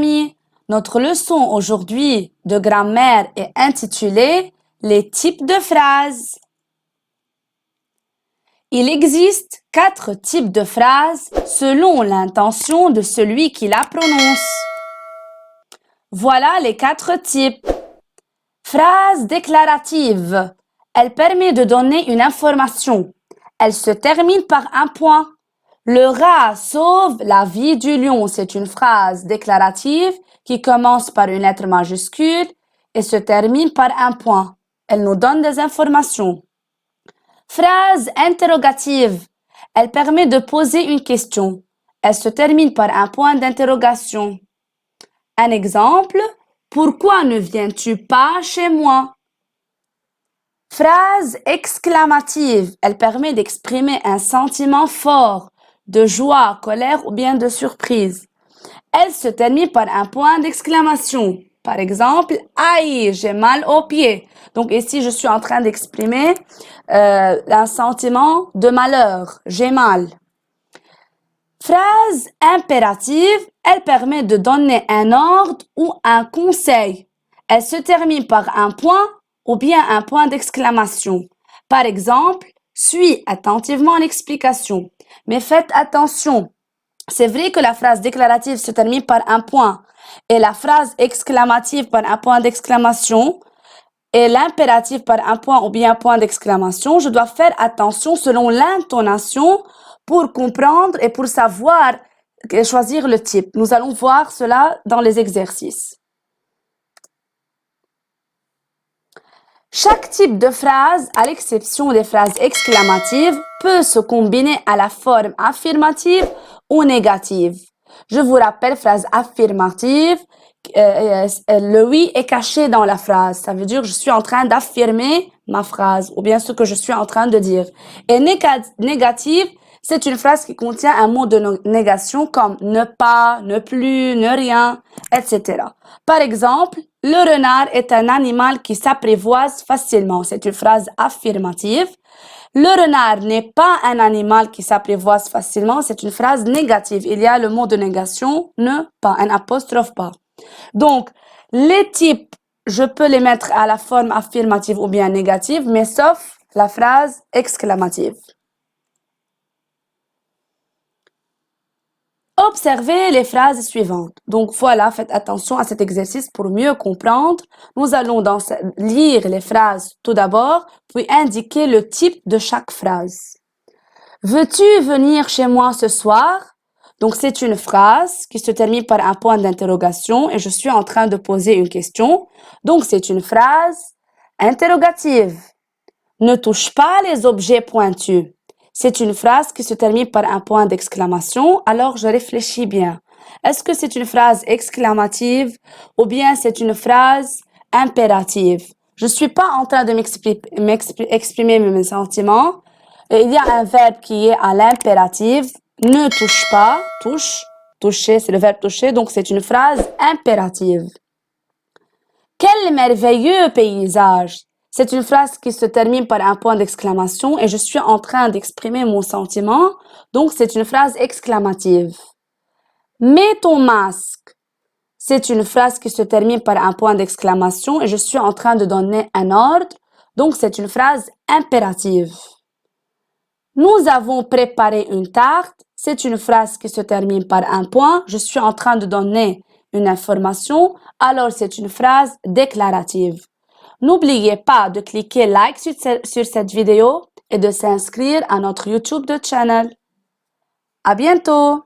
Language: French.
amis, notre leçon aujourd'hui de grammaire est intitulée « Les types de phrases ». Il existe 4 types de phrases selon l'intention de celui qui la prononce. Voilà les 4 types. Phrase déclarative. Elle permet de donner une information. Elle se termine par un point. Le rat sauve la vie du lion. C'est une phrase déclarative qui commence par une lettre majuscule et se termine par un point. Elle nous donne des informations. Phrase interrogative. Elle permet de poser une question. Elle se termine par un point d'interrogation. Un exemple, pourquoi ne viens-tu pas chez moi? Phrase exclamative. Elle permet d'exprimer un sentiment fort, de joie, colère ou bien de surprise. Elle se termine par un point d'exclamation. Par exemple, aïe, j'ai mal aux pieds. Donc ici, je suis en train d'exprimer un sentiment de malheur. J'ai mal. Phrase impérative, elle permet de donner un ordre ou un conseil. Elle se termine par un point ou bien un point d'exclamation. Par exemple, suis attentivement l'explication. Mais faites attention. C'est vrai que la phrase déclarative se termine par un point et la phrase exclamative par un point d'exclamation et l'impératif par un point ou bien un point d'exclamation. Je dois faire attention selon l'intonation pour comprendre et pour savoir choisir le type. Nous allons voir cela dans les exercices. Chaque type de phrase, à l'exception des phrases exclamatives, peut se combiner à la forme affirmative ou négative. Je vous rappelle, phrase affirmative, le oui est caché dans la phrase. Ça veut dire que je suis en train d'affirmer ma phrase ou bien ce que je suis en train de dire. Et négative, c'est une phrase qui contient un mot de négation comme ne pas, ne plus, ne rien, etc. Par exemple, le renard est un animal qui s'apprivoise facilement. C'est une phrase affirmative. Le renard n'est pas un animal qui s'apprivoise facilement. C'est une phrase négative. Il y a le mot de négation, ne pas, un apostrophe pas. Donc, les types, je peux les mettre à la forme affirmative ou bien négative, mais sauf la phrase exclamative. Observez les phrases suivantes. Donc voilà, faites attention à cet exercice pour mieux comprendre. Nous allons lire les phrases tout d'abord, puis indiquer le type de chaque phrase. Veux-tu venir chez moi ce soir? Donc c'est une phrase qui se termine par un point d'interrogation et je suis en train de poser une question. Donc c'est une phrase interrogative. Ne touche pas les objets pointus. C'est une phrase qui se termine par un point d'exclamation, alors je réfléchis bien. Est-ce que c'est une phrase exclamative ou bien c'est une phrase impérative? Je ne suis pas en train de m'exprimer mes sentiments. Et il y a un verbe qui est à l'impérative. Ne touche pas, touche, toucher, c'est le verbe toucher, donc c'est une phrase impérative. Quel merveilleux paysage! C'est une phrase qui se termine par un point d'exclamation et je suis en train d'exprimer mon sentiment, donc c'est une phrase exclamative. Mets ton masque. C'est une phrase qui se termine par un point d'exclamation et je suis en train de donner un ordre, donc c'est une phrase impérative. Nous avons préparé une tarte. C'est une phrase qui se termine par un point. Je suis en train de donner une information, alors c'est une phrase déclarative. N'oubliez pas de cliquer like sur cette vidéo et de s'inscrire à notre YouTube channel. À bientôt!